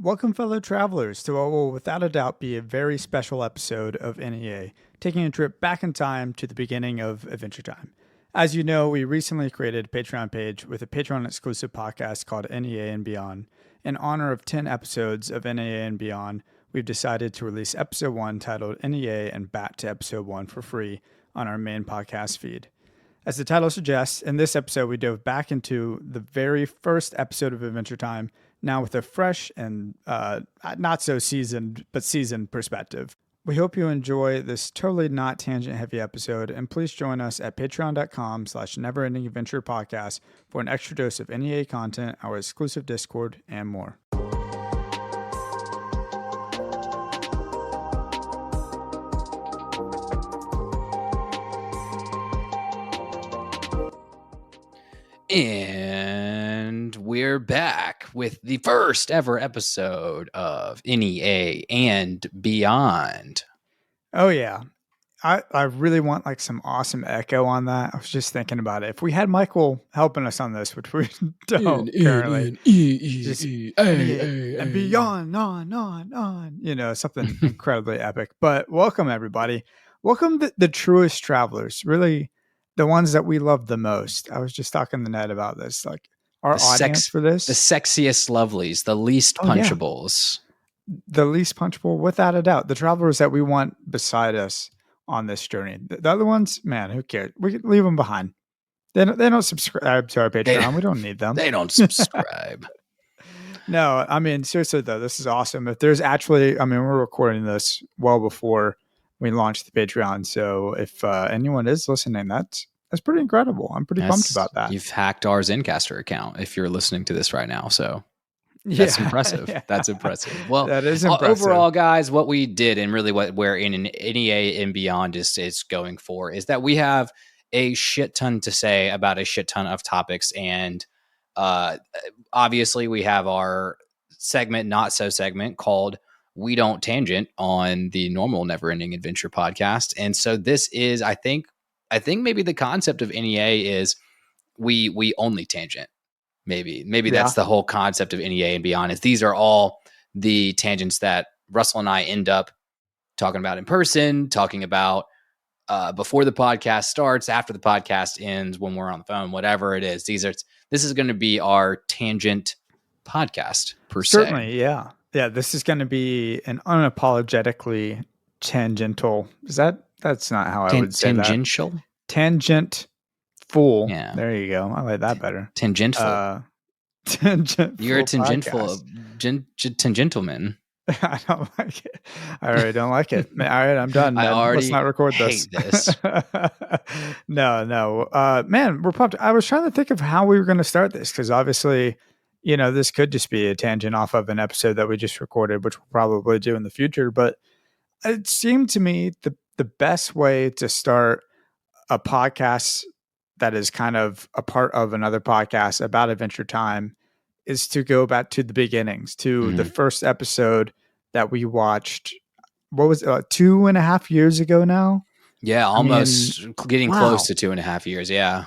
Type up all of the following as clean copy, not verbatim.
Welcome, fellow travelers, to what will without a doubt be a very special episode of NEA, taking a trip back in time to the beginning of Adventure Time. As you know, we recently created a Patreon page with a Patreon exclusive podcast called NEA and Beyond. In honor of 10 episodes of NEA and Beyond, we've decided to release episode 1 titled NEA and Bat to episode 1 for free on our main podcast feed. As the title suggests, in this episode, we dove back into the very first episode of Adventure Time, now with a fresh and not so seasoned, but seasoned perspective. We hope you enjoy this totally not tangent heavy episode, and please join us at patreon.com/neverendingadventurepodcast for an extra dose of NEA content, our exclusive Discord, and more. And we're back with the first ever episode of NEA and Beyond. Oh, yeah. I really want like some awesome echo on that. I was just thinking about it. If we had Michael helping us on this, which we don't currently, and beyond, on, you know, something incredibly epic. But welcome, everybody. Welcome the truest travelers, really the ones that we love the most. I was just talking to Ned about this, like our audience for this. The sexiest lovelies, the least punchables. Yeah. The least punchable, without a doubt. The travelers that we want beside us on this journey. The other ones, man, who cares? We can leave them behind. They don't subscribe to our Patreon. We don't need them. They don't subscribe. No, I mean, seriously, though, this is awesome. If there's actually, I mean, we're recording this well before we launched the Patreon. So if anyone is listening, that's pretty incredible. I'm pretty pumped about that. You've hacked our Zencaster account if you're listening to this right now. So that's impressive. Yeah. That's impressive. Well, that is impressive. Overall, guys, what we did and really what we're in NEA and Beyond is going for is that we have a shit ton to say about a shit ton of topics. And obviously we have our segment, not so segment called We Don't Tangent on the normal Never Ending Adventure podcast. And so this is, I think maybe the concept of NEA is we only tangent. Maybe that's the whole concept of NEA and Beyond is these are all the tangents that Russell and I end up talking about in person, talking about before the podcast starts, after the podcast ends, when we're on the phone, whatever it is. This is going to be our tangent podcast per se. Certainly, yeah. Yeah, this is going to be an unapologetically tangential. That's not how I would say tangential? That. Tangent. Full. Yeah. There you go. I like that better. Tangential. You're a tangential tangentleman. I don't like it. I already don't like it. All right, I'm done. Let's not record this. No. Man, we're pumped. I was trying to think of how we were going to start this because obviously, you know, this could just be a tangent off of an episode that we just recorded, which we'll probably do in the future. But it seemed to me the best way to start a podcast that is kind of a part of another podcast about Adventure Time is to go back to the beginnings, to the first episode that we watched. What was it, 2.5 years ago now? Yeah, almost getting close to 2.5 years. Yeah.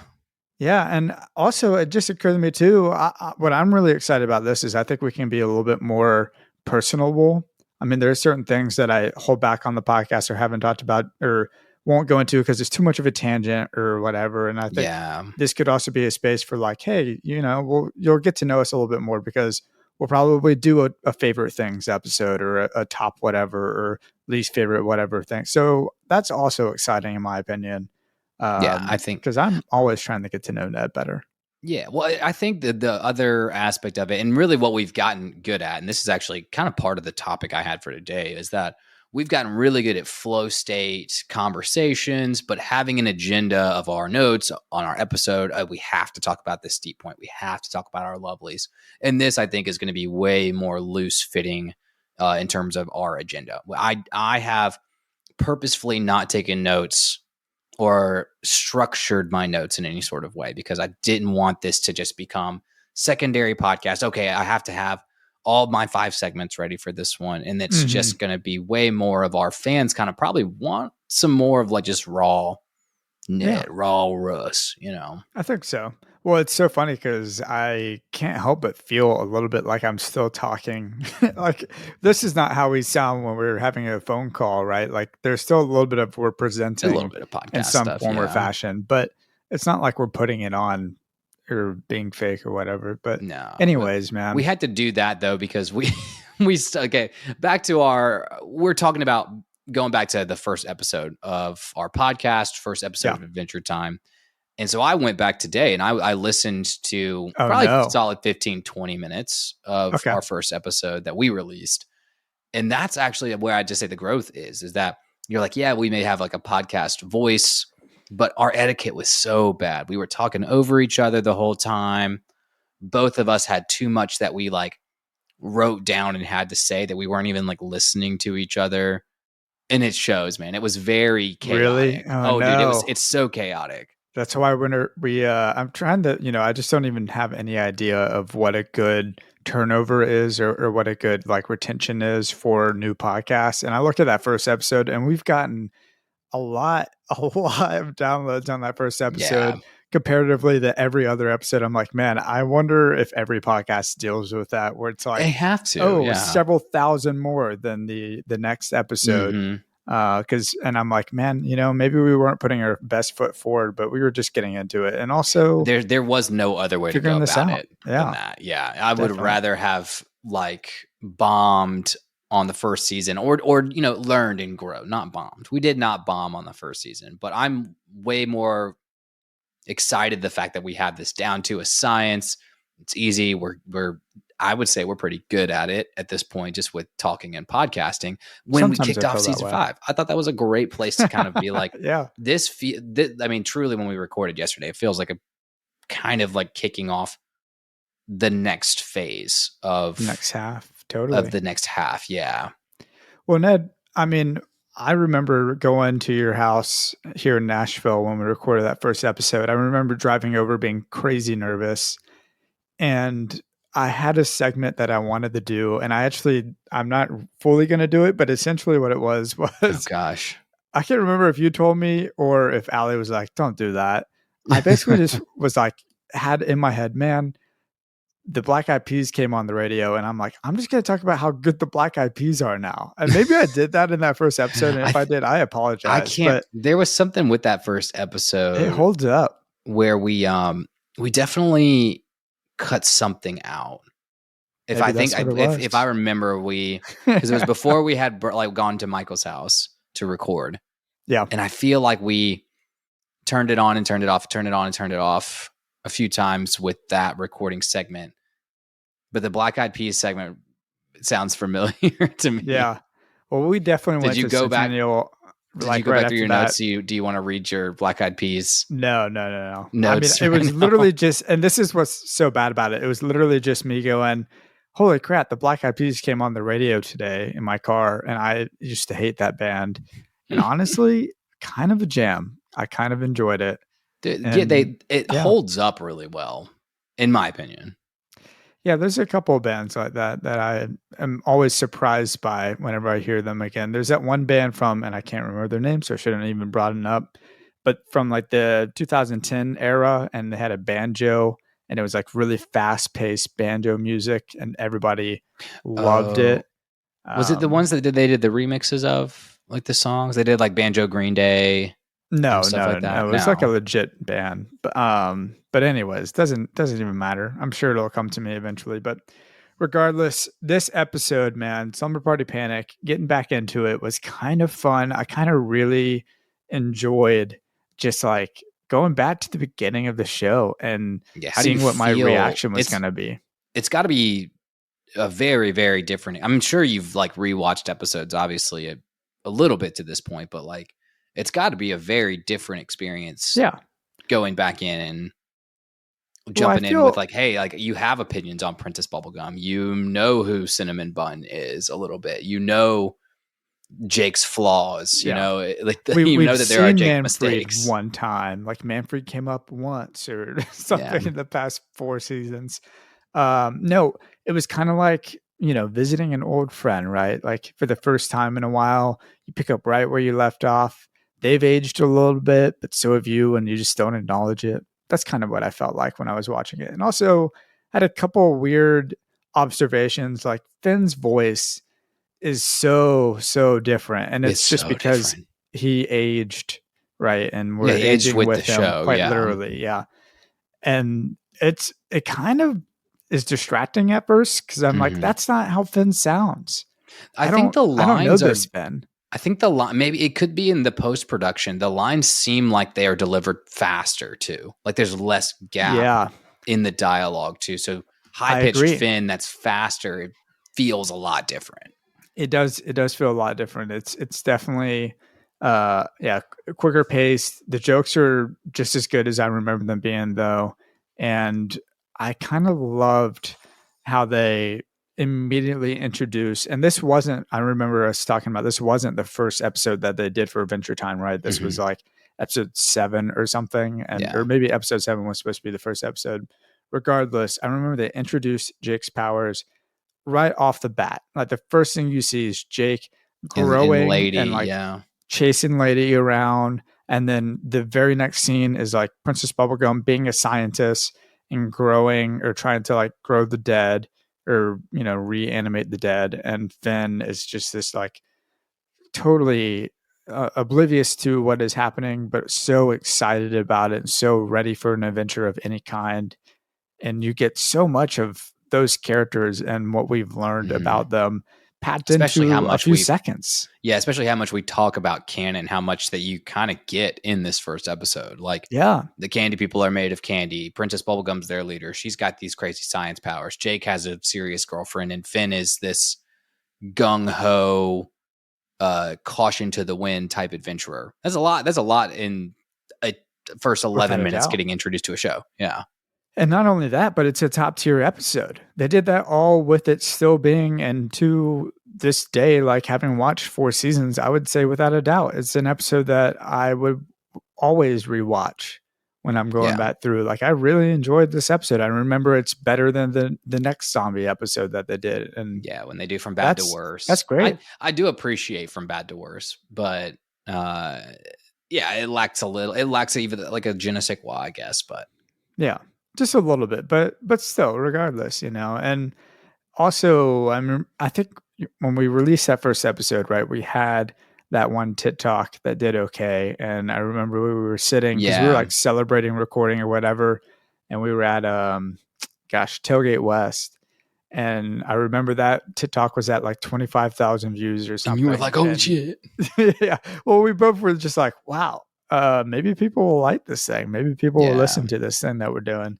Yeah. And also it just occurred to me too, what I'm really excited about this is I think we can be a little bit more personable. I mean, there are certain things that I hold back on the podcast or haven't talked about or won't go into because it's too much of a tangent or whatever. And I think this could also be a space for like, hey, you know, you'll get to know us a little bit more because we'll probably do a favorite things episode or a top whatever or least favorite whatever thing. So that's also exciting in my opinion. I think because I'm always trying to get to know Ned better. Yeah, well, I think that the other aspect of it and really what we've gotten good at, and this is actually kind of part of the topic I had for today, is that we've gotten really good at flow state conversations, but having an agenda of our notes on our episode, we have to talk about this steep point. We have to talk about our lovelies. And this, I think, is going to be way more loose fitting in terms of our agenda. I have purposefully not taken notes or structured my notes in any sort of way because I didn't want this to just become secondary podcast. Okay, I have to have all my 5 segments ready for this one. And it's just going to be way more of our fans kind of probably want some more of like just raw Yeah, Ned, raw Russ, you know. I think so. Well, it's so funny because I can't help but feel a little bit like I'm still talking. Like, this is not how we sound when we're having a phone call, right? Like, there's still a little bit of we're A little presenting bit of in podcast some stuff, form or yeah. fashion, but it's not like we're putting it on or being fake or whatever. But, No, anyways, we man. had to do that though because we okay, back to we're talking about going back to the first episode of our podcast, first episode Yeah. of Adventure Time. And so I went back today and I listened to Oh, probably no. solid 15, 20 minutes of Okay. our first episode that we released. And that's actually where I just say the growth is that you're like, yeah, we may have like a podcast voice, but our etiquette was so bad. We were talking over each other the whole time. Both of us had too much that we like wrote down and had to say that we weren't even like listening to each other. And it shows, man. It was very Really? chaotic. Oh, Oh, dude, no. it's so chaotic. That's why when I'm trying to, I just don't even have any idea of what a good turnover is or what a good like retention is for new podcasts. And I looked at that first episode and we've gotten a lot, a lot of downloads on that first Yeah. episode comparatively to every other episode. I'm like, man, I wonder if every podcast deals with that where it's They like, have to. oh, Yeah. several thousand more than the next episode. Mm-hmm. And I'm like, man, maybe we weren't putting our best foot forward, but we were just getting into it. And also There was no other way to go figuring this about out. it than Yeah, that. Yeah. I would definitely. rather have like bombed on the first season or learned and grow, not bombed. We did not bomb on the first season, but I'm way more excited the fact that we have this down to a science. It's easy. We're I would say we're pretty good at it at this point, just with talking and podcasting. When we Sometimes kicked I off feel that season way. 5, I thought that was a great place to kind of be like, Yeah, I mean, truly, when we recorded yesterday, it feels like a kind of like kicking off the next phase next half. Totally. of the next half. Yeah. Well, Ned, I mean, I remember going to your house here in Nashville when we recorded that first episode. I remember driving over being crazy nervous. And I had a segment that I wanted to do. And I'm not fully going to do it, but essentially what it was Oh was gosh. I can't remember if you told me or if Allie was like, don't do that. I basically just was like, had in my head, man, the Black Eyed Peas came on the radio, and I'm like, I'm just going to talk about how good the Black Eyed Peas are now. And maybe I did that in that first episode. And I if I th- did, I I apologize, can't. but There was something with that first it episode holds up. where we definitely cut something out. If Maybe I think that's what it if I was. remember, because it was before we had like gone to Michael's house to record, Yeah. and I feel like we turned it on and turned it off, turned it on and turned it off a few times with that recording segment. But the Black Eyed Peas segment sounds familiar to me. Yeah. Well, we definitely Did went you to go back? Centennial Did you like go right back through after your that. notes? Do you want to read your Black Eyed Peas No, no, no, no. I mean, notes it right was now? literally just, and this is what's so bad about it. It was literally just me going, holy crap, the Black Eyed Peas came on the radio today in my car. And I used to hate that band. And honestly, kind of a jam. I kind of enjoyed it. And It yeah, holds up really well, in my opinion. yeah, there's a couple of bands like that that I am always surprised by whenever I hear them again. There's that one band from, and I can't remember their name, so I shouldn't even brought it up, but from like the 2010 era, and they had a banjo, and it was like really fast paced banjo music, and everybody loved Oh, it. was it the Um, ones that they did the remixes of like the songs? They did like Banjo Green Day and no, stuff no, no, like that. no. It was like a No. legit band, but anyways, doesn't even matter. I'm sure it'll come to me eventually, but regardless, this episode, man, Slumber Party Panic, getting back into it was kind of fun. I kind of really enjoyed just like going back to the beginning of the show and Yeah. How do you seeing what my feel? reaction was going to be. It's got to be a very, very different. I'm sure you've like rewatched episodes, obviously a little bit to this point, but like it's got to be a very different experience Yeah. going back in and Well, I jumping in with feel like, hey, like you have opinions on Princess Bubblegum. You know who Cinnamon Bun is a little bit. You know Jake's flaws. You yeah. know, like you We've know that there are seen Jake Manfred mistakes. one time. Like Manfred came up once or something Yeah. in the past 4 seasons. No, it was kind of like, visiting an old friend, right? Like for the first time in a while, you pick up right where you left off. they've aged a little bit, but so have you, and you just don't acknowledge it. That's kind of what I felt like when I was watching it. And also had a couple weird observations, like Finn's voice is so different, and It's it's just so because different. he aged, right, and Yeah, we're he aged aging with the with him show. quite Yeah. literally, yeah. And it kind of is distracting at first because I'm like, Hmm. that's not how Finn sounds. I think the I don't know lines are this Finn. I think the line, maybe it could be in the post production. The lines seem like they are delivered faster too. Like there's less gap Yeah, in the dialogue too. So high I pitched agree. Finn that's faster. It feels a lot different. It does feel a lot different. It's definitely yeah, quicker paced. The jokes are just as good as I remember them being though. And I kind of loved how they immediately introduced, and this wasn't, I remember us talking about, this wasn't the first episode that they did for Adventure Time, right? This was Hmm. like episode 7 or something, and Yeah. or maybe episode 7 was supposed to be the first episode. Regardless, I remember they introduced Jake's powers right off the bat. Like the first thing you see is Jake And growing Lady, and like yeah. chasing Lady around. And then the very next scene is like Princess Bubblegum being a scientist and growing or trying to like grow the dead or, reanimate the dead. And Finn is just this like totally oblivious to what is happening, but so excited about it and so ready for an adventure of any kind. And you get so much of those characters and what we've learned Hmm. about them packed Especially how into a much few we seconds. Yeah, especially how much we talk about canon, how much that you kind of get in this first episode. Like Yeah. the candy people are made of candy. Princess Bubblegum's their leader. She's got these crazy science powers. Jake has a serious girlfriend, and Finn is this gung ho, caution to the wind type adventurer. That's a lot. That's a lot in a first Without 11 a minutes doubt. getting introduced to a show. Yeah. And not only that, but it's a top tier episode. They did that all with it still being, and to this day, like having watched 4 seasons, I would say without a doubt, it's an episode that I would always rewatch when I'm going Yeah. back through. Like I really enjoyed this episode. I remember it's better than the next zombie episode that they did. And Yeah. When they do from bad to that's worse, great. I do appreciate from bad to worse, but uh, yeah, it lacks a little. It lacks even like a je ne sais quoi, I guess. But Yeah. Just a little bit, but still, regardless, And also, I think when we released that first episode, right, we had that one TikTok that did okay, and I remember we were sitting because we were yeah, like celebrating recording or whatever, and we were at gosh, Tailgate West, and I remember that TikTok was at like 25,000 views or and you were something, like, "Holy and shit!" yeah, well, we both were just like, wow, maybe people will like this thing, maybe people will Yeah, listen to this thing that we're doing.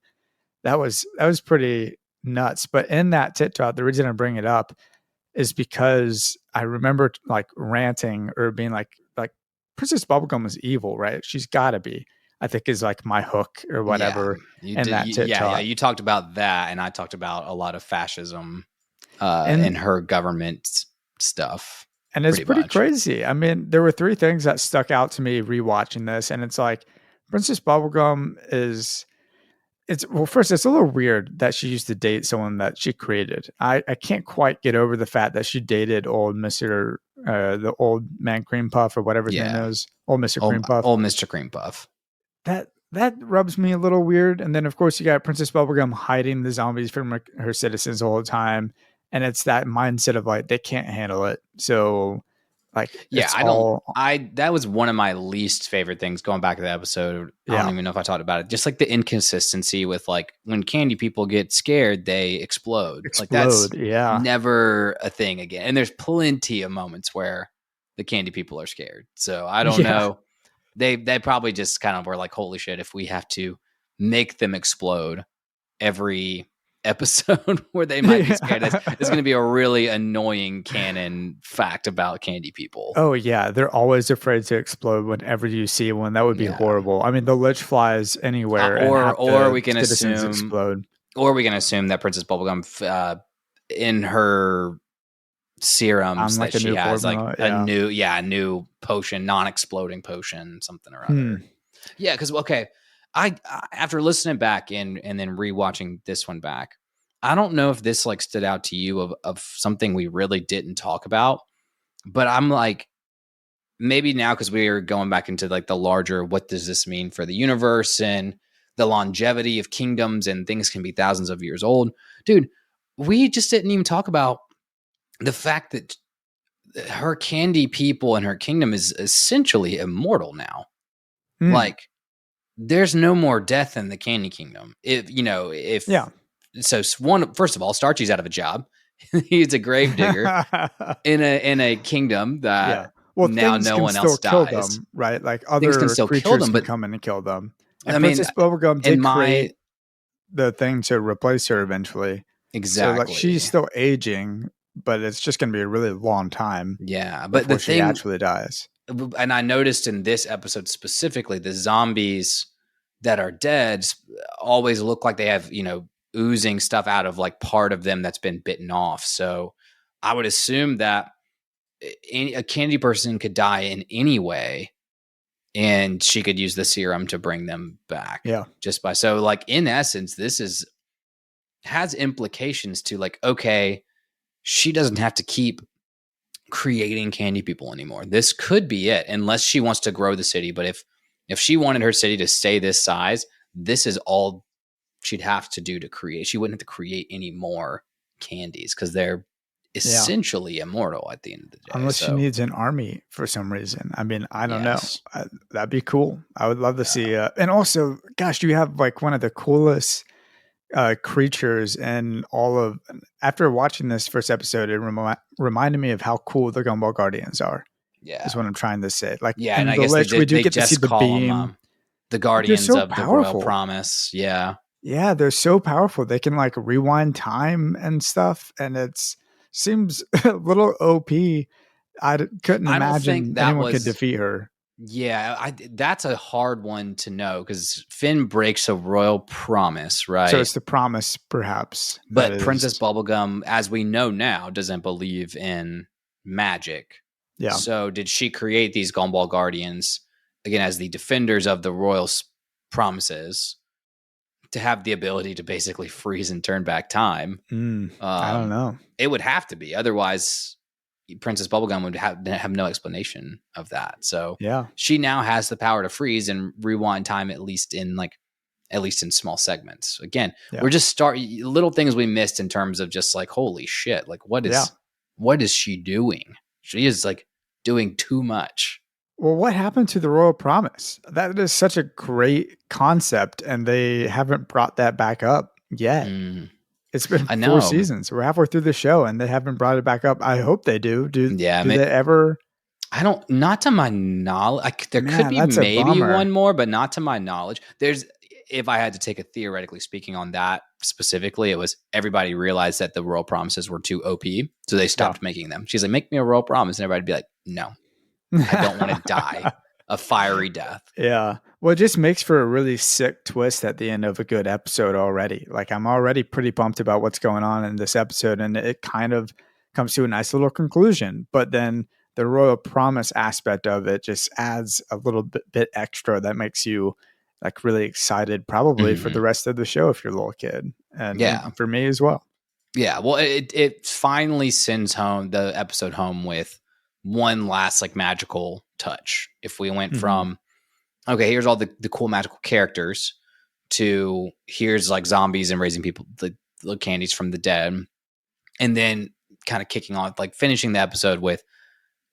That was pretty nuts. But in that TikTok, the reason I bring it up is because I remember like ranting or being like Princess Bubblegum is evil, right? She's got to be. I think is like my hook or yeah, whatever you in did. that Yeah. TikTok. You talked about that, and I talked about a lot of fascism in And her government stuff, and it's pretty pretty much. crazy. I mean, there were three things that stuck out to me rewatching this, and it's like Princess Bubblegum is it's well, first, it's a little weird that she used to date someone that she created. I can't quite get over the fact that she dated old Mr. The old man Cream Puff or whatever his name Yeah, is, old Mr. Cream Puff. old Mr. Cream Puff. That rubs me a little weird. And then of course you got Princess Bubblegum hiding the zombies from her citizens the whole time, and it's that mindset of like they can't handle it, so like Yeah, it's I don't. all I That was one of my least favorite things going back to the episode. I don't yeah even know if I talked about it. Just like the inconsistency with like when candy people get scared, they explode. Like that's explode. Yeah, never a thing again. And there's plenty of moments where the candy people are scared. So I don't yeah. know. They probably just kind of were like, holy shit, if we have to make them explode every episode where they might be scared. It's going to be a really annoying canon fact about candy people. Oh yeah, they're always afraid to explode whenever you see one. That would be Yeah. horrible. I mean, the lich flies anywhere and half Or the we can citizens assume, explode. that Princess Bubblegum, in her I'm serums like that a she new has, like formula. Yeah. a new potion, non-exploding potion, something or other. Hmm. Yeah, because okay, after listening back and then rewatching this one back, I don't know if this like stood out to you of something we really didn't talk about, but I'm like maybe now, because we are going back into like the larger, what does this mean for the universe and the longevity of kingdoms, and things can be thousands of years old. Dude, we just didn't even talk about the fact that her candy people and her kingdom is essentially immortal now. Mm. Like, there's no more death in the candy kingdom. If Yeah. so, one, first of all, Starchy's out of a job. He's a grave digger in a kingdom Yeah. that Well, now things no can one still else kill dies. them, right? Like Things can other still kill creatures them, can but come in and kill them. And I mean, Princess Bubblegum in did my create the thing to replace her eventually. So like she's exactly, still aging, but it's just going to be a really long time yeah. But the before she thing, actually dies. and I noticed in this episode specifically, the zombies that are dead always look like they have, oozing stuff out of like part of them that's been bitten off. So I would assume that a candy person could die in any way, and she could use the serum to bring them back Yeah. just by, so like in essence, this is has implications to like, okay, she doesn't have to keep creating candy people anymore. This could be it, unless she wants to grow the city. But if she wanted her city to stay this size, this is all she'd have to do to create. She wouldn't have to create any more candies because they're Yeah. essentially immortal at the end of the day. Unless she So needs an army for some reason. I mean, I don't know. yes, That'd be cool. I would love to yeah, see. And also, gosh, you have like one of the coolest creatures and all of. After watching this first episode, it reminded me of how cool the Gumball Guardians are. yeah, Is what I'm trying to say. Like yeah. And in I the guess Lich, we do they get to see just the call them beam, the but they're guardians so of the royal powerful. promise. Yeah, Yeah, they're so powerful. They can like rewind time and stuff, and it's seems a little OP. Couldn't I don't think imagine that anyone could was. defeat her. Yeah, that's a hard one to know because Finn breaks a royal promise, So right? it's the promise, perhaps, that But Princess is. Bubblegum, as we know now, doesn't believe in magic. Yeah. So did she create these Gumball Guardians again as the defenders of the royal promises to have the ability to basically freeze and turn back time? I don't Um, know. it would have to be, otherwise Princess Bubblegum would have no explanation of that. So Yeah. she now has the power to freeze and rewind time, at least in small segments. Again, Yeah. we're just little things we missed in terms of just like, holy shit, like Yeah. what is she doing? She is like doing too much. Well, what happened to the royal promise? That is such a great concept, and they haven't brought that back up yet. Mm, It's been I 4 know. seasons. We're halfway through the show, and they haven't brought it back up. I hope they do. Yeah, Do they ever? I don't, not to my knowledge. There could Man, be that's a maybe one bummer. more, but not to my knowledge. If I had to take a theoretically speaking on that specifically, it was everybody realized that the royal promises were too OP. So they Yeah. stopped making them. She's like, make me a royal promise. And everybody'd be like, no, I don't want to die a fiery death. Yeah. Well, it just makes for a really sick twist at the end of a good episode already. Like, I'm already pretty pumped about what's going on in this episode, and it kind of comes to a nice little conclusion. But then the royal promise aspect of it just adds a little bit extra that makes you like really excited, probably for the Mm-hmm. rest of the show if you're a little kid, and Yeah. for me as well. Yeah. Well, it finally sends home the episode home with one last like magical touch. If we went Mm-hmm. from, okay, here's all the cool magical characters to here's like zombies and raising people, the candies from the dead. And then kind of kicking on, like finishing the episode with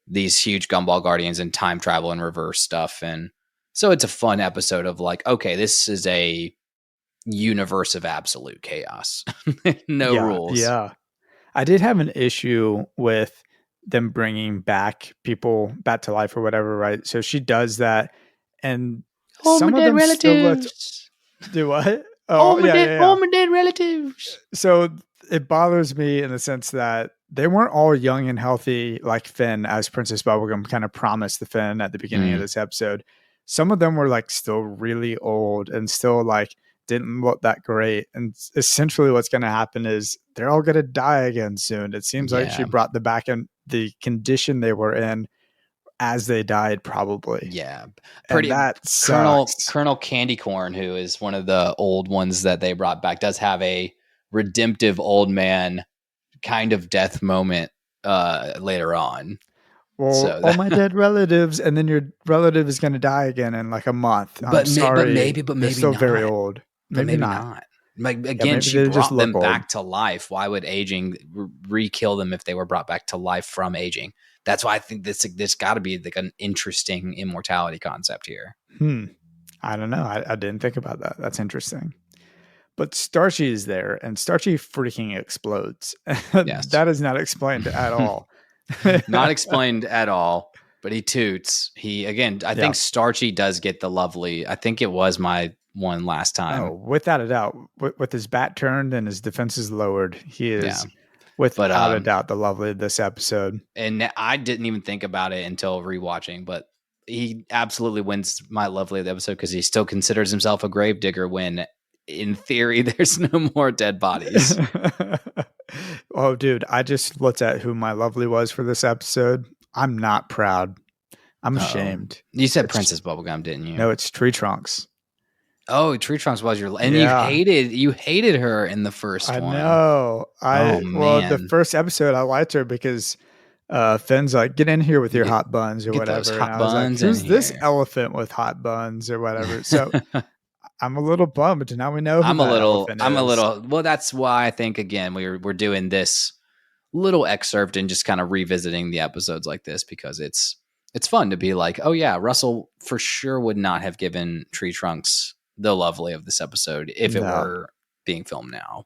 these huge gumball guardians and time travel and reverse stuff. And so it's a fun episode of like, okay, this is a universe of absolute chaos. No Yeah, rules. yeah. I did have an issue with them bringing back people back to life or whatever, right? So she does that, and All my some of dead them still let relatives. do what? Oh, yeah, yeah, All yeah. my dead relatives. So it bothers me in the sense that they weren't all young and healthy like Finn, as Princess Bubblegum kind of promised the Finn at the beginning of Mm, this episode. Some of them were like still really old and still like didn't look that great. And essentially, what's going to happen is they're all going to die again soon. It seems like she yeah. brought them back in the condition they were in as they died, probably. Yeah. And Pretty that sucks. Colonel Candy Corn, who is one of the old ones that they brought back, does have a redemptive old man kind of death moment later on. Well, So all my dead relatives, and then your relative is going to die again in like a month. I'm sorry. but They're maybe still very not. old. But Maybe maybe not. not. Like Yeah, again, maybe she they just brought look them old. back to life. Why would aging re-kill them if they were brought back to life from aging? That's why I think this got to be like an interesting immortality concept here. I don't know. I didn't think about that. That's interesting. But Starchy is there, and Starchy freaking explodes. Yes. That is not explained at all. Not explained at all, but he toots. He again, I Yeah. think Starchy does get the lovely. I think it was my one last Oh, time. without a doubt. With his bat turned and his defenses lowered, he Yeah. is But without a doubt the lovely of this episode. and I didn't even think about it until rewatching, but he absolutely wins my lovely of the episode because he still considers himself a gravedigger when in theory there's no more dead bodies. Oh, dude, I just looked at who my lovely was for this episode. I'm not proud. I'm Oh. ashamed. You said It's Princess Bubblegum, didn't you? no, it's Tree Trunks. Oh, Tree Trunks was your and Yeah, you hated her in the first I one. know. Oh Well, the man. first episode I liked her because Finn's like, get in here with your Get hot buns or get those whatever. And hot I was like, buns in who's this here. elephant with hot buns or whatever? So I'm a little bummed. Now we know who that elephant I'm a is. little well, that's why I think again we're doing this little excerpt and just kind of revisiting the episodes like this because it's fun to be like, oh yeah, Russell for sure would not have given Tree Trunks the lovely of this episode if it No, were being filmed now.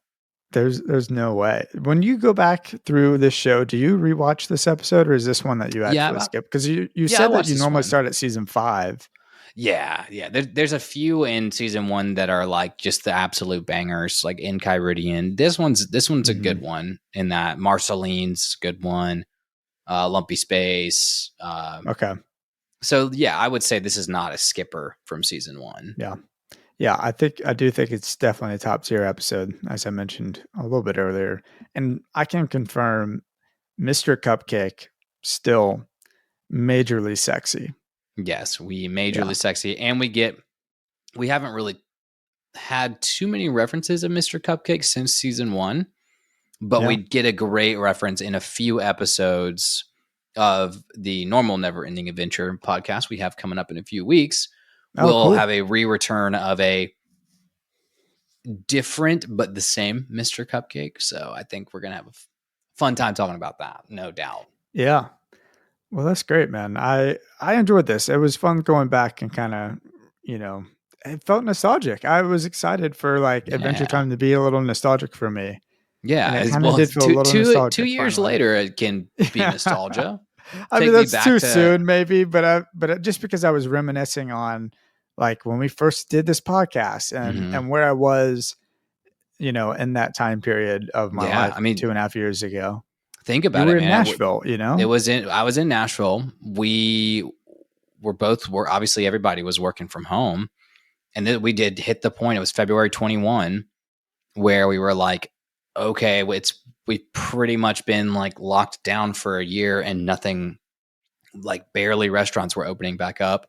there's no way. When you go back through this show, do you rewatch this episode or is this one that you actually Yeah, skip? Because you yeah, I said that watched you this normally one. start at season 5. Yeah. There's a few in season 1 that are like just the absolute bangers, like in Kyridian. This one's a good Mhm. one in that Marceline's a good one. Lumpy Space. Okay. So yeah, I would say this is not a skipper from season 1. Yeah. Yeah, I do think it's definitely a top tier episode, as I mentioned a little bit earlier. And I can confirm Mr. Cupcake still majorly sexy. Yes, we Yeah. majorly sexy, and we haven't really had too many references of Mr. Cupcake since season 1, but Yeah. we get a great reference in a few episodes of the normal Never Ending Adventure podcast we have coming up in a few weeks. Oh, We'll cool. have a re-return of a different but the same Mr. Cupcake. So I think we're gonna have a fun time talking about that, no doubt. Yeah. Well, that's great, man. I enjoyed this. It was fun going back and kind of, you know, it felt nostalgic. I was excited for like Adventure Yeah. Time to be a little nostalgic for me, and Yeah, it as kind of well did as feel a little two nostalgic years finally. later, it can be Yeah. nostalgia. I mean, Take me that's back too to soon, maybe, but just because I was reminiscing on like when we first did this podcast mhm. and where I was, in that time period of my Yeah. life I mean, 2.5 years ago. think You about were it, in man. Nashville, It was in I was in Nashville. We were obviously everybody was working from home, and then we did hit the point. It was February 21 where we were like, okay, we've pretty much been like locked down for a year and nothing, like barely restaurants were opening back up.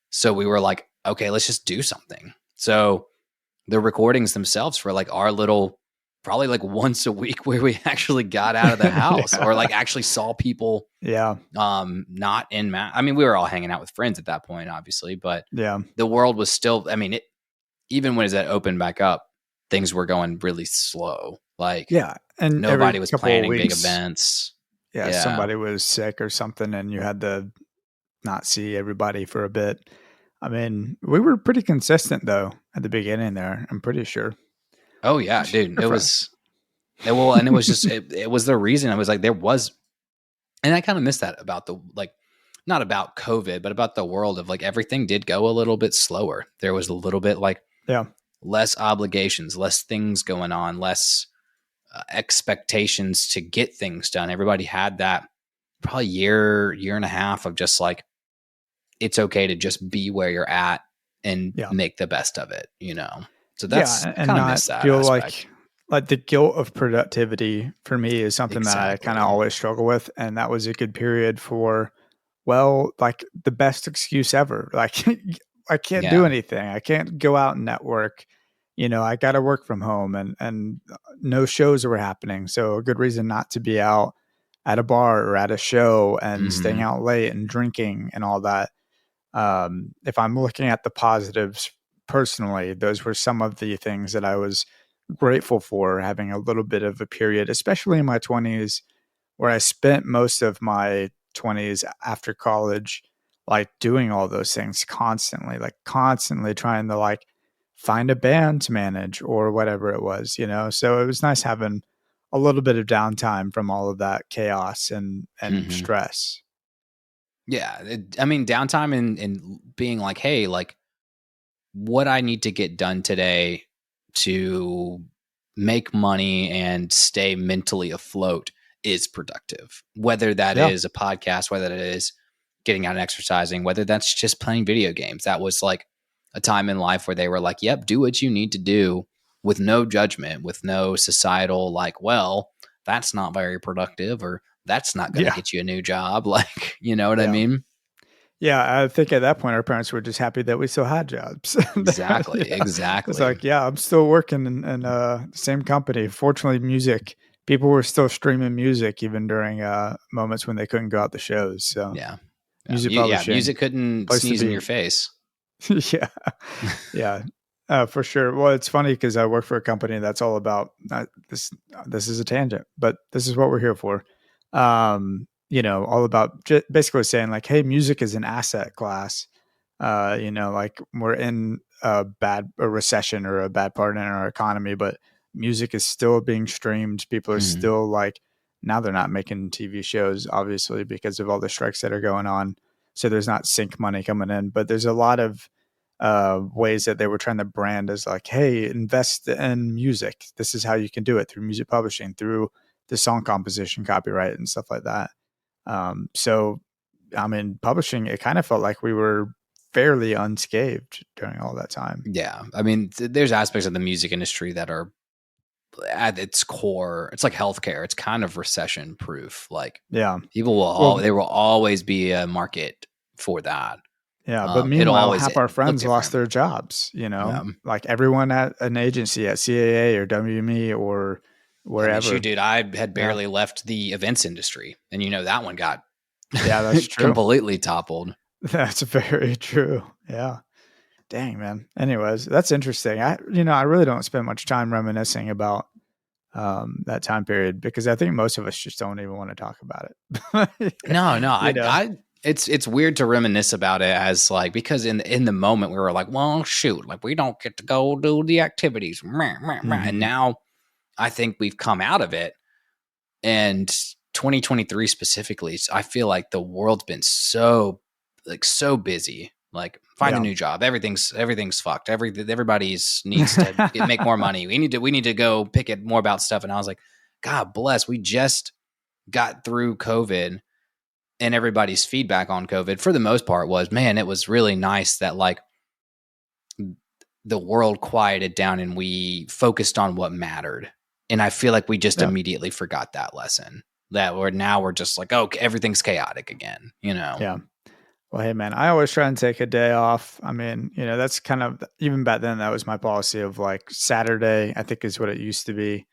So we were like, okay, let's just do something. So the recordings themselves were like our little, probably like once a week where we actually got out of the house or Yeah. like actually saw people Yeah. not in I mean, we were all hanging out with friends at that point, obviously, but Yeah. the world was still, I mean, even when it opened back up, things were going really slow. Like Yeah. And every nobody was couple of planning big weeks, events. yeah, Yeah. somebody was sick or something and you had to not see everybody for a bit. I mean, we were pretty consistent though at the beginning there, I'm pretty sure. Oh yeah, Which dude. we're friends. Well, and it was just it was the reason I was like there was, and I kind of missed that about the like not about COVID, but about the world of like everything did go a little bit slower. There was a little bit like Yeah. less obligations, less things going on, less expectations to get things done. Everybody had that probably year and a half of just like it's okay to just be where you're at and Yeah. make the best of it, you know. So that's Yeah, I and kind of not miss that feel aspect. like the guilt of productivity for me is something that I kind of Exactly. always struggle with, and that was a good period for, well, like the best excuse ever. Like I can't do Yeah. anything. I can't go out and network. I got to work from home, and no shows were happening, so a good reason not to be out at a bar or at a show and staying Mhm. out late and drinking and all that. If I'm looking at the positives personally, those were some of the things that I was grateful for, having a little bit of a period, especially in my 20s, where I spent most of my 20s after college, like doing all those things constantly, like constantly trying to like find a band to manage or whatever it was, you know? So it was nice having a little bit of downtime from all of that chaos and Mhm. stress. Yeah, I mean, downtime and being like, "Hey, like, what I need to get done today to make money and stay mentally afloat is productive." Whether that Yeah. is a podcast, whether that is getting out and exercising, whether that's just playing video games. That was like a time in life where they were like, "Yep, do what you need to do with no judgment, with no societal like, well, that's not very productive or that's not going to Yeah. get you a new job." Like, you know what I Yeah. mean? Yeah, I think at that point, our parents were just happy that we still had jobs. Exactly, Yeah. It's exactly. like, yeah, I'm still working in the same company. Fortunately, music people were still streaming music even during, moments when they couldn't go out to shows, so Yeah. Yeah. music publishing, Music couldn't place to sneeze in be. your face. Yeah. Yeah. For sure. Well, it's funny because I work for a company that's all about this is a tangent, but this is what we're here for. All about basically saying like, hey, music is an asset class. Like we're in a recession or a bad part in our economy, but music is still being streamed. People are Mhm. still like now they're not making TV shows, obviously, because of all the strikes that are going on. So there's not sync money coming in, but there's a lot of ways that they were trying to brand as like, hey, invest in music. This is how you can do it through music publishing, through the song composition, copyright, and stuff like that. So, I mean, publishing, it kind of felt like we were fairly unscathed during all that time. Yeah. I mean, there's aspects of the music industry that are at its core, it's like healthcare. It's kind of recession proof. Like Yeah. people will Well, there will always be a market for that. yeah. But It'll meanwhile, always half our look friends lost different. their jobs, Yeah. like everyone at an agency at CAA or WME or I mean, shoot, wherever. dude, I had Yeah. barely left the events industry, and that one got Yeah, that's true. completely toppled. That's very true. Yeah. Dang, man. Anyways, that's interesting. I really don't spend much time reminiscing about that time period because I think most of us just don't even want to talk about it. No, no, you know, it's weird to reminisce about it as like because in the moment we were like, well, shoot, like we don't get to go do the activities, meh, meh, meh. And hmm now I think we've come out of it, and 2023 specifically, I feel like the world's been so busy. Like find a yeah, new job, everything's fucked. Everybody's needs to make more money. We need to go pick it more about stuff. And I was like, God bless, we just got through COVID, and everybody's feedback on COVID for the most part was, man, it was really nice that like the world quieted down and we focused on what mattered. And I feel like we just yeah, immediately forgot that lesson. That we're just like, oh, everything's chaotic again. yeah. Well, hey, man, I always try and take a day off. I mean, that's kind of even back then, that was my policy of like Saturday, I think is what it used to be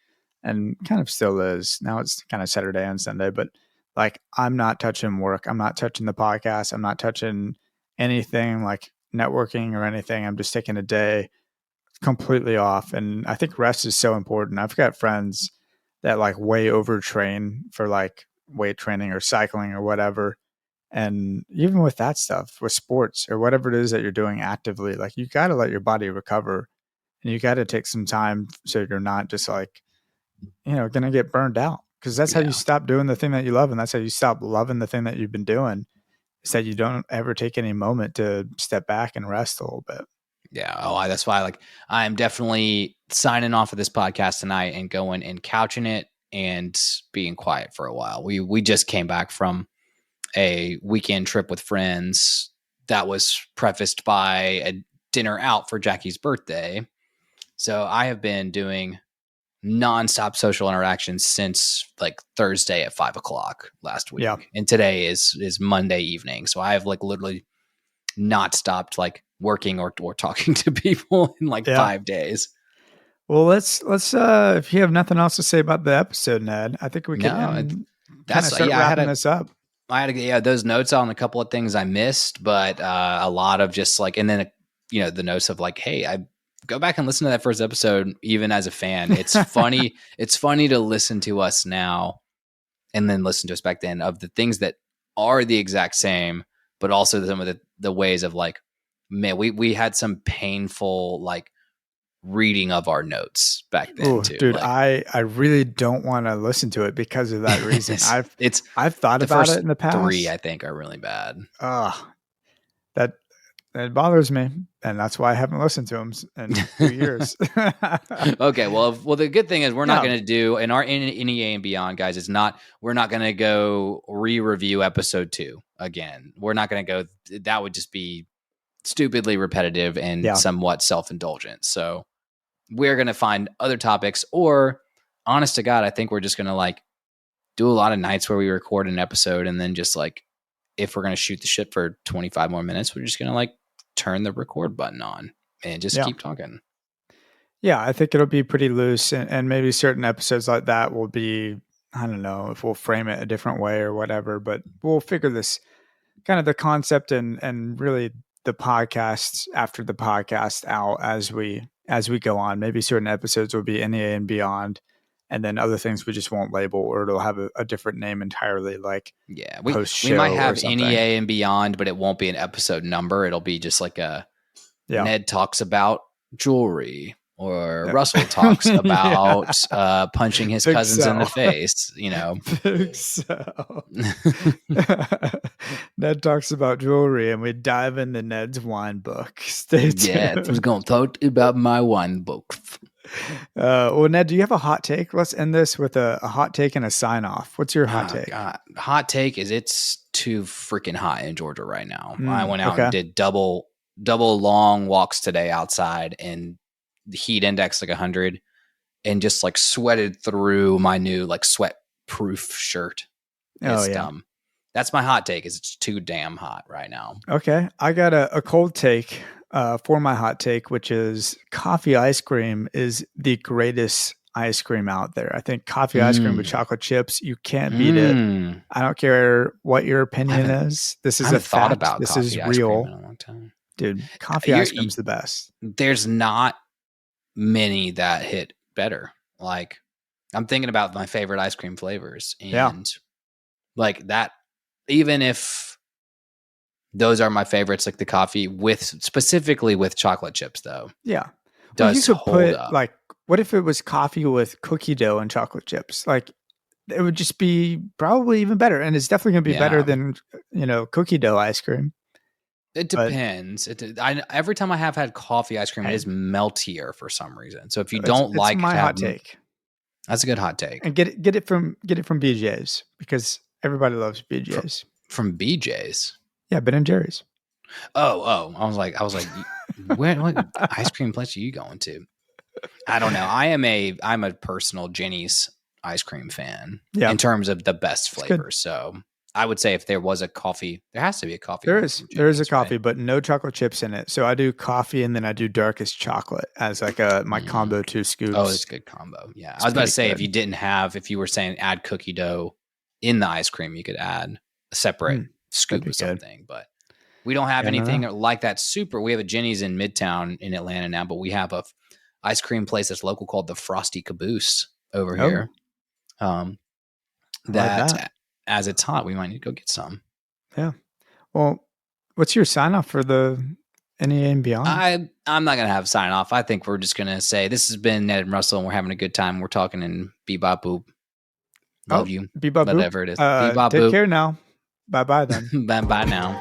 and kind of still is. Now it's kind of Saturday and Sunday, but like I'm not touching work. I'm not touching the podcast. I'm not touching anything like networking or anything. I'm just taking a day completely off. And I think rest is so important. I've got friends that like way overtrain for like weight training or cycling or whatever, and even with that stuff, with sports or whatever it is that you're doing actively, like you got to let your body recover and you got to take some time so you're not just like, going to get burned out. Cause that's how you Yeah. stop doing the thing that you love. And that's how you stop loving the thing that you've been doing is that you don't ever take any moment to step back and rest a little bit. Yeah. Oh, that's why like I'm definitely signing off of this podcast tonight and going and couching it and being quiet for a while. We just came back from a weekend trip with friends that was prefaced by a dinner out for Jackie's birthday. So I have been doing nonstop social interactions since like Thursday at 5 o'clock last Yeah. week, and today is Monday evening. So I have like literally not stopped like working or talking to people in like Yeah. 5 days. Well, let's if you have nothing else to say about the episode, Ned, I think we could No, end. kind of That's start yeah. wrapping this up. I had to get those notes on a couple of things I missed, but a lot of just like, and then the notes of like, hey, I go back and listen to that first episode, even as a fan. It's funny. It's funny to listen to us now and then listen to us back then of the things that are the exact same, but also some of the ways of like, man, we had some painful like reading of our notes back then Oh, too. dude, Like I really don't want to listen to it because of that reason. I've thought the about it first in the three, past. I think, are really bad. That It bothers me, and that's why I haven't listened to them in 2 years. Okay, well, the good thing is we're not No. going to do in our NEA and beyond, guys. We're not going to go re-review episode 2 again. We're not going to go. That would just be stupidly repetitive and somewhat self-indulgent. So we're going to find other topics, or honest to God, I think we're just going to like do a lot of nights where we record an episode, and then just like if we're going to shoot the shit for 25 more minutes, we're just going to like turn the record button on and just keep talking. Yeah, I think it'll be pretty loose, and maybe certain episodes like that will be, I don't know if we'll frame it a different way or whatever, but we'll figure this kind of the concept and really the podcasts after the podcast out as we go on. Maybe certain episodes will be NEA and beyond, and then other things we just won't label, or it'll have a different name entirely, like we might have NEA and beyond, but it won't be an episode number. It'll be just like a Ned talks about jewelry, or Russell talks about punching his cousins in the face. Big so. Ned talks about jewelry, and we dive into Ned's wine book. Stay tuned. Yeah, we're going to talk about my wine book. Well, Ned, do you have a hot take? Let's end this with a hot take and a sign off. What's your hot take? Hot take is it's too freaking hot in Georgia right now. I went out and did double long walks today outside, and the heat index like 100, and just like sweated through my new like sweat proof shirt. It's dumb. That's my hot take, is it's too damn hot right now. Okay. I got a cold take for my hot take, which is coffee ice cream is the greatest ice cream out there. I think coffee ice cream with chocolate chips, you can't beat it. I don't care what your opinion is. This is a fact. About this coffee is ice real. cream in a long time. Dude, coffee ice cream's the best. There's not many that hit better. Like, I'm thinking about my favorite ice cream flavors, and like that, even if those are my favorites, like the coffee specifically with chocolate chips, though. Yeah. Does hold up. Like, what if it was coffee with cookie dough and chocolate chips? Like, it would just be probably even better. And it's definitely going to be better than, cookie dough ice cream. It depends. Every time I have had coffee ice cream, it is meltier for some reason. So if you don't like, my hot take. That's a good hot take. And get it from BJ's, because everybody loves BJ's. From BJ's. Yeah, Ben and Jerry's. Oh, I was like, what ice cream place are you going to? I don't know. I'm a personal Jenny's ice cream fan in terms of the best flavors. So I would say if there was a coffee, there has to be a coffee. There is a coffee, but no chocolate chips in it. So I do coffee, and then I do darkest chocolate as like my combo 2 scoops. Oh, it's a good combo. Yeah. I was about to say, if you were saying add cookie dough in the ice cream, you could add a separate scoop of something, but we don't have anything like that. We have a Jenny's in Midtown in Atlanta now, but we have a ice cream place that's local called the Frosty Caboose over here. That as it's hot, we might need to go get some. Yeah. Well, what's your sign off for the NEA and beyond? I'm not going to have a sign off. I think we're just going to say this has been Ned and Russell, and we're having a good time. We're talking in bebop boop. Love you. Bebop whatever boop. It is. Bebop take boop. care now. Bye-bye then. Bye now.